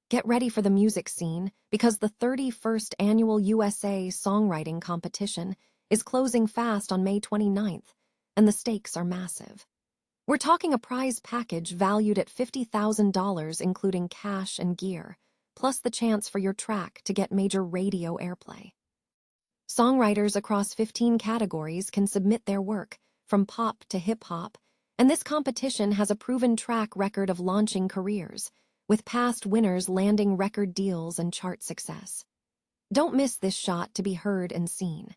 Get ready for the music scene because the 31st Annual USA Songwriting Competition is closing fast on May 29th, and the stakes are massive. We're talking a prize package valued at $50,000 including cash and gear, plus the chance for your track to get major radio airplay. Songwriters across 15 categories can submit their work, from pop to hip-hop, and this competition has a proven track record of launching careers, with past winners landing record deals and chart success. Don't miss this shot to be heard and seen.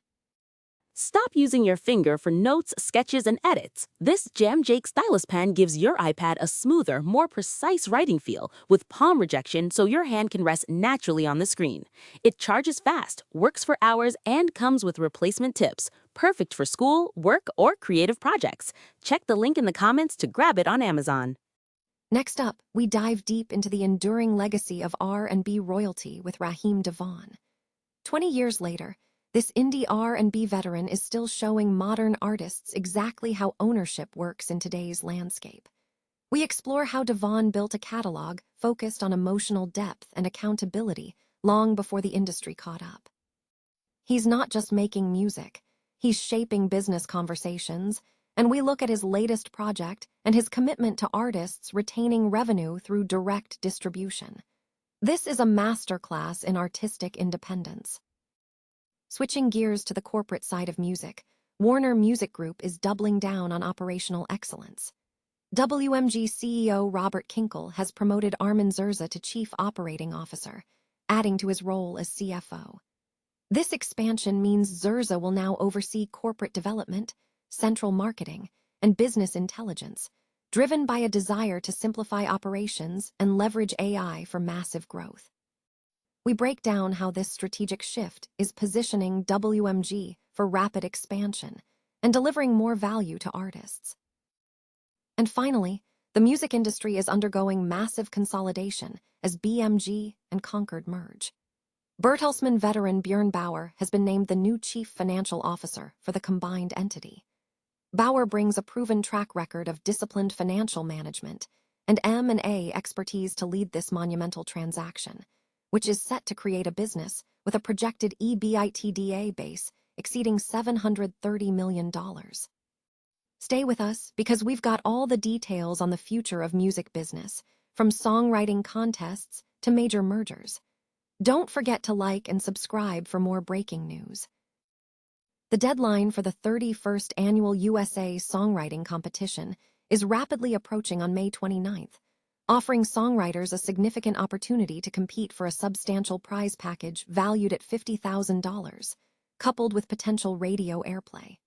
Stop using your finger for notes, sketches, and edits. This Jam Jake stylus pen gives your iPad a smoother, more precise writing feel with palm rejection so your hand can rest naturally on the screen. It charges fast, works for hours, and comes with replacement tips. Perfect for school, work, or creative projects. Check the link in the comments to grab it on Amazon. Next up, we dive deep into the enduring legacy of R&B royalty with Raheem DeVaughn. 20 years later, this indie R&B veteran is still showing modern artists exactly how ownership works in today's landscape. We explore how DeVaughn built a catalog focused on emotional depth and accountability long before the industry caught up. He's not just making music, he's shaping business conversations, and we look at his latest project and his commitment to artists retaining revenue through direct distribution. This is a masterclass in artistic independence. Switching gears to the corporate side of music, Warner Music Group is doubling down on operational excellence. WMG CEO Robert Kinkle has promoted Armin Zerza to Chief Operating Officer, adding to his role as CFO. This expansion means Zerza will now oversee corporate development, central marketing, and business intelligence, driven by a desire to simplify operations and leverage AI for massive growth. We break down how this strategic shift is positioning WMG for rapid expansion and delivering more value to artists. And finally, the music industry is undergoing massive consolidation as BMG and Concord merge. Bertelsmann veteran Björn Bauer has been named the new Chief Financial Officer for the combined entity. Bauer brings a proven track record of disciplined financial management and M&A expertise to lead this monumental transaction, which is set to create a business with a projected EBITDA base exceeding $730 million. Stay with us because we've got all the details on the future of music business, from songwriting contests to major mergers. Don't forget to like and subscribe for more breaking news. The deadline for the 31st Annual USA Songwriting Competition is rapidly approaching on May 29th, offering songwriters a significant opportunity to compete for a substantial prize package valued at $50,000, coupled with potential radio airplay.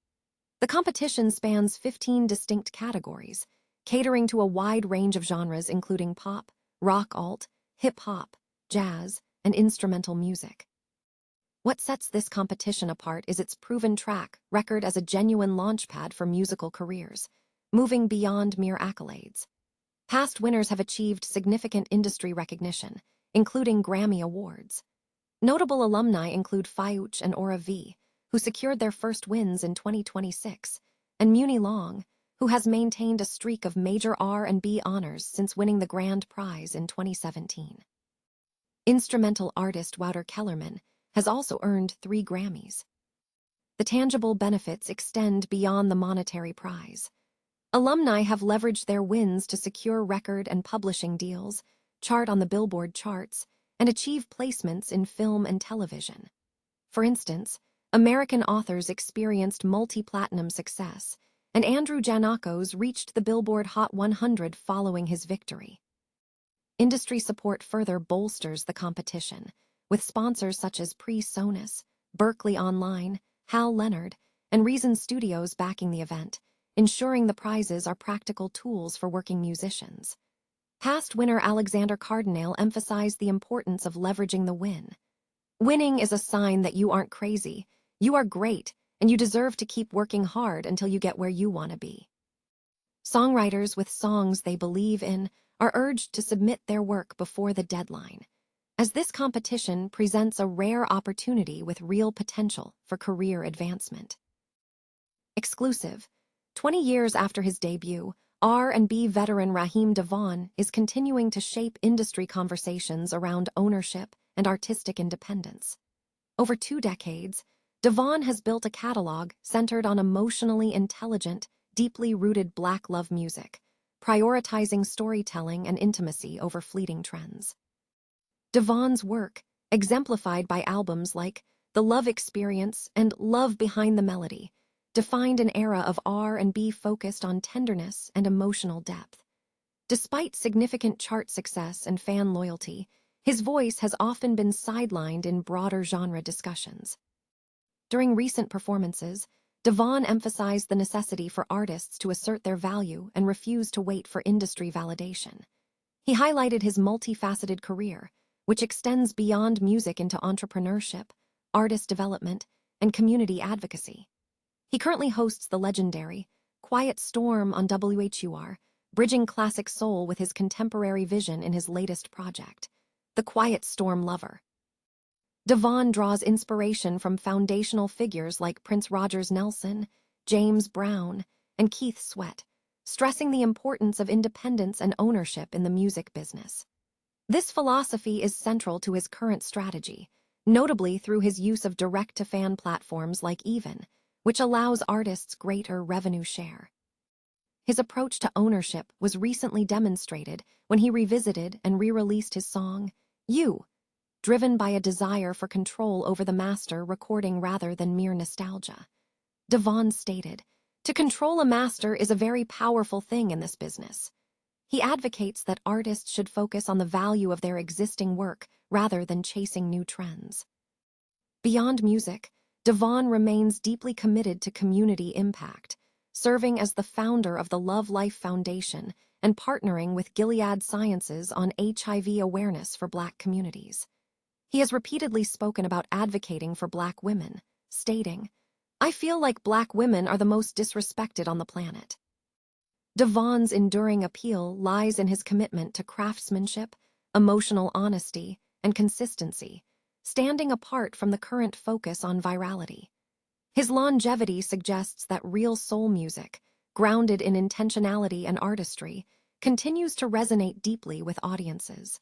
The competition spans 15 distinct categories, catering to a wide range of genres including pop, rock alt, hip-hop, jazz, and instrumental music. What sets this competition apart is its proven track record as a genuine launchpad for musical careers, moving beyond mere accolades. Past winners have achieved significant industry recognition, including Grammy Awards. Notable alumni include Fiuch and Aura V, who secured their first wins in 2026, and Muni Long, who has maintained a streak of major R&B honors since winning the grand prize in 2017. Instrumental artist Wouter Kellerman has also earned 3 Grammys. The tangible benefits extend beyond the monetary prize. Alumni have leveraged their wins to secure record and publishing deals, chart on the Billboard charts, and achieve placements in film and television. For instance, American authors experienced multi-platinum success, and Andrew Janakos reached the Billboard Hot 100 following his victory. Industry support further bolsters the competition, with sponsors such as PreSonus, Berkeley Online, Hal Leonard, and Reason Studios backing the event, ensuring the prizes are practical tools for working musicians. Past winner Alexander Cardinale emphasized the importance of leveraging the win. Winning is a sign that you aren't crazy, you are great, and you deserve to keep working hard until you get where you want to be. Songwriters with songs they believe in are urged to submit their work before the deadline, as this competition presents a rare opportunity with real potential for career advancement. Exclusive. 20 years after his debut, R&B veteran Raheem DeVaughn is continuing to shape industry conversations around ownership and artistic independence. Over 2 decades, DeVaughn has built a catalog centered on emotionally intelligent, deeply rooted Black love music, prioritizing storytelling and intimacy over fleeting trends. DeVaughn's work, exemplified by albums like The Love Experience and Love Behind the Melody, defined an era of R&B focused on tenderness and emotional depth. Despite significant chart success and fan loyalty, his voice has often been sidelined in broader genre discussions. During recent performances, DeVaughn emphasized the necessity for artists to assert their value and refuse to wait for industry validation. He highlighted his multifaceted career, which extends beyond music into entrepreneurship, artist development, and community advocacy. He currently hosts the legendary Quiet Storm on WHUR, bridging classic soul with his contemporary vision in his latest project, The Quiet Storm Lover. DeVaughn draws inspiration from foundational figures like Prince Rogers Nelson, James Brown, and Keith Sweat, stressing the importance of independence and ownership in the music business. This philosophy is central to his current strategy, notably through his use of direct-to-fan platforms like Even, which allows artists greater revenue share. His approach to ownership was recently demonstrated when he revisited and re-released his song, You, driven by a desire for control over the master recording rather than mere nostalgia. DeVaughn stated, "To control a master is a very powerful thing in this business." He advocates that artists should focus on the value of their existing work rather than chasing new trends. Beyond music, DeVaughn remains deeply committed to community impact, serving as the founder of the Love Life Foundation and partnering with Gilead Sciences on HIV awareness for Black communities. He has repeatedly spoken about advocating for Black women, stating, "I feel like Black women are the most disrespected on the planet." DeVaughn's enduring appeal lies in his commitment to craftsmanship, emotional honesty, and consistency, standing apart from the current focus on virality. His longevity suggests that real soul music, grounded in intentionality and artistry, continues to resonate deeply with audiences.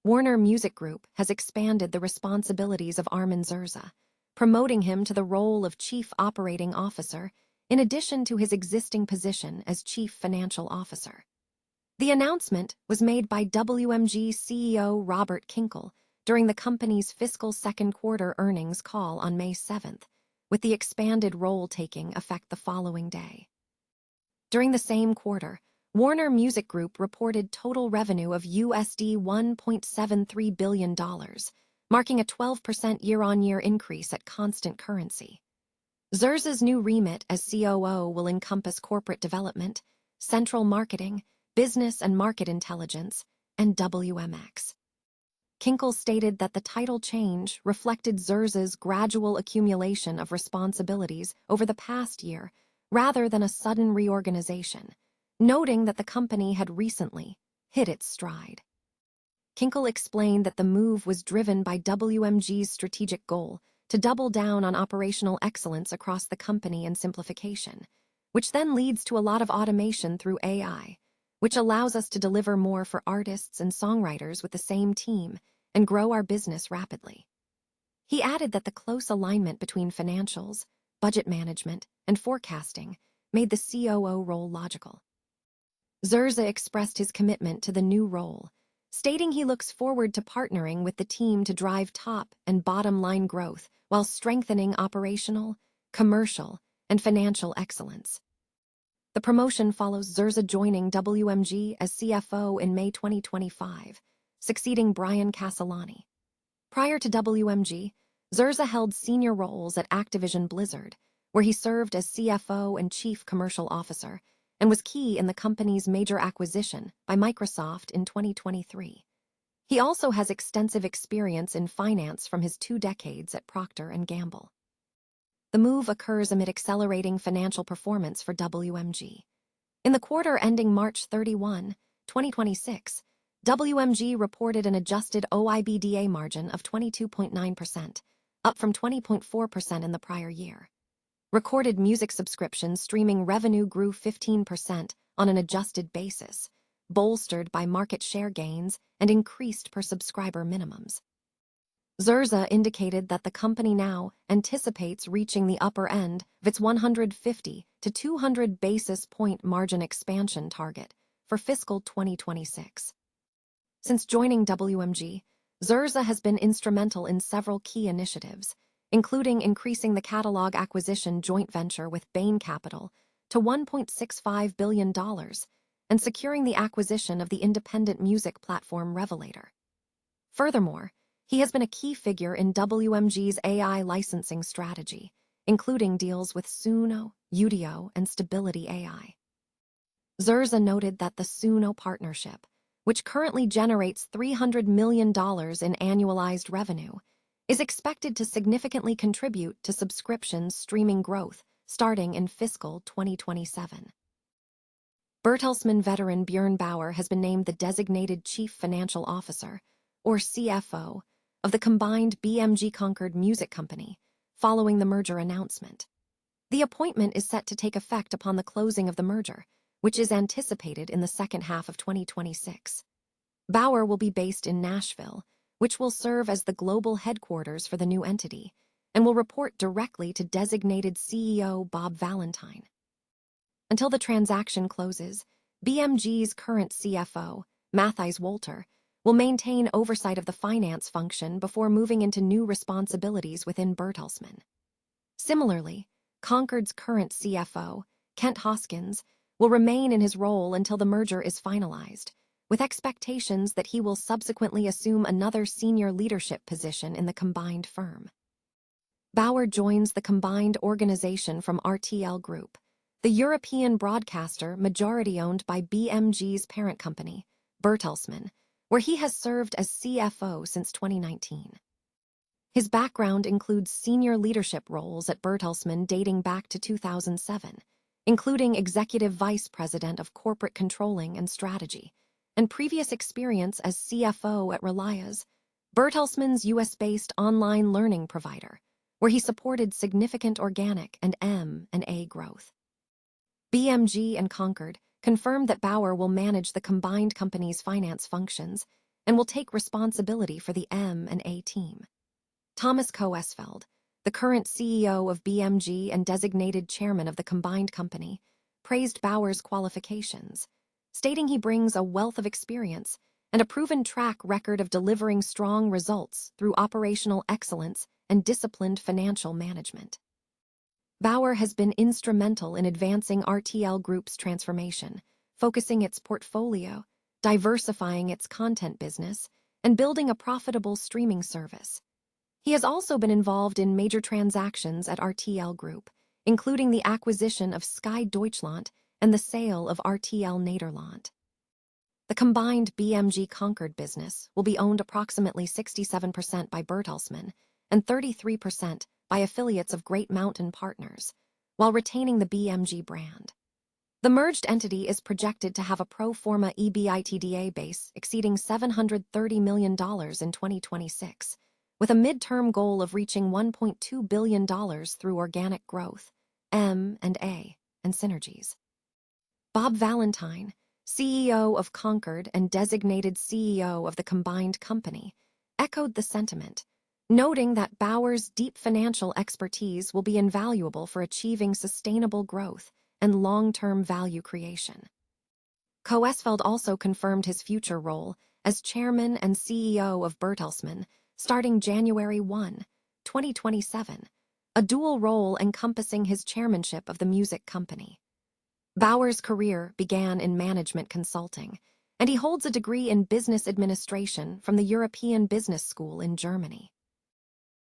Warner Music Group has expanded the responsibilities of Armin Zerza, promoting him to the role of Chief Operating Officer in addition to his existing position as Chief Financial Officer. The announcement was made by WMG CEO Robert Kinkle during the company's fiscal second quarter earnings call on May 7th, with the expanded role taking effect the following day. During the same quarter, Warner Music Group reported total revenue of USD $1.73 billion, marking a 12% year-on-year increase at constant currency. Zerza's new remit as COO will encompass corporate development, central marketing, business and market intelligence, and WMX. Kinkle stated that the title change reflected Zerza's gradual accumulation of responsibilities over the past year rather than a sudden reorganization, noting that the company had recently hit its stride. Kinkle explained that the move was driven by WMG's strategic goal to double down on operational excellence across the company and simplification, which then leads to a lot of automation through AI, which allows us to deliver more for artists and songwriters with the same team and grow our business rapidly. He added that the close alignment between financials, budget management, and forecasting made the COO role logical. Zerza expressed his commitment to the new role, stating he looks forward to partnering with the team to drive top and bottom line growth while strengthening operational, commercial, and financial excellence. The promotion follows Zerza joining WMG as CFO in May 2025, succeeding Brian Castellani. Prior to WMG, Zerza held senior roles at Activision Blizzard, where he served as CFO and Chief Commercial Officer, and was key in the company's major acquisition by Microsoft in 2023. He also has extensive experience in finance from his 2 decades at Procter & Gamble. The move occurs amid accelerating financial performance for WMG. In the quarter ending March 31, 2026, WMG reported an adjusted OIBDA margin of 22.9%, up from 20.4% in the prior year. Recorded music subscription streaming revenue grew 15% on an adjusted basis, bolstered by market share gains and increased per-subscriber minimums. Zerza indicated that the company now anticipates reaching the upper end of its 150 to 200 basis point margin expansion target for fiscal 2026. Since joining WMG, Zerza has been instrumental in several key initiatives, including increasing the catalog acquisition joint venture with Bain Capital to $1.65 billion and securing the acquisition of the independent music platform Revelator. Furthermore, he has been a key figure in WMG's AI licensing strategy, including deals with Suno, Udio, and Stability AI. Zerza noted that the Suno partnership, which currently generates $300 million in annualized revenue, is expected to significantly contribute to subscription streaming growth starting in fiscal 2027. Bertelsmann veteran Björn Bauer has been named the designated Chief Financial Officer, or CFO, of the combined BMG-Concord music company, following the merger announcement. The appointment is set to take effect upon the closing of the merger, which is anticipated in the second half of 2026. Bauer will be based in Nashville, which will serve as the global headquarters for the new entity, and will report directly to designated CEO Bob Valentine. Until the transaction closes, BMG's current CFO, Matthijs Wolter, will maintain oversight of the finance function before moving into new responsibilities within Bertelsmann. Similarly, Concord's current CFO, Kent Hoskins, will remain in his role until the merger is finalized, with expectations that he will subsequently assume another senior leadership position in the combined firm. Bauer joins the combined organization from RTL Group, the European broadcaster majority-owned by BMG's parent company, Bertelsmann, where he has served as CFO since 2019. His background includes senior leadership roles at Bertelsmann dating back to 2007, including Executive Vice President of Corporate Controlling and Strategy, and previous experience as CFO at Relias, Bertelsmann's US-based online learning provider, where he supported significant organic and M&A growth. BMG and Concord confirmed that Bauer will manage the combined company's finance functions and will take responsibility for the M&A team. Thomas Koesfeld, the current CEO of BMG and designated chairman of the combined company, praised Bauer's qualifications, stating he brings a wealth of experience and a proven track record of delivering strong results through operational excellence and disciplined financial management. Bauer has been instrumental in advancing RTL Group's transformation, focusing its portfolio, diversifying its content business, and building a profitable streaming service. He has also been involved in major transactions at RTL Group, including the acquisition of Sky Deutschland and the sale of RTL Nederland. The combined BMG-Concord business will be owned approximately 67% by Bertelsmann and 33% by affiliates of Great Mountain Partners, while retaining the BMG brand. The merged entity is projected to have a pro forma EBITDA base exceeding $730 million in 2026, with a midterm goal of reaching $1.2 billion through organic growth, M&A, and synergies. Bob Valentine, CEO of Concord and designated CEO of the combined company, echoed the sentiment, noting that Bauer's deep financial expertise will be invaluable for achieving sustainable growth and long-term value creation. Koesfeld also confirmed his future role as chairman and CEO of Bertelsmann starting January 1, 2027, a dual role encompassing his chairmanship of the music company. Bauer's career began in management consulting, and he holds a degree in business administration from the European Business School in Germany.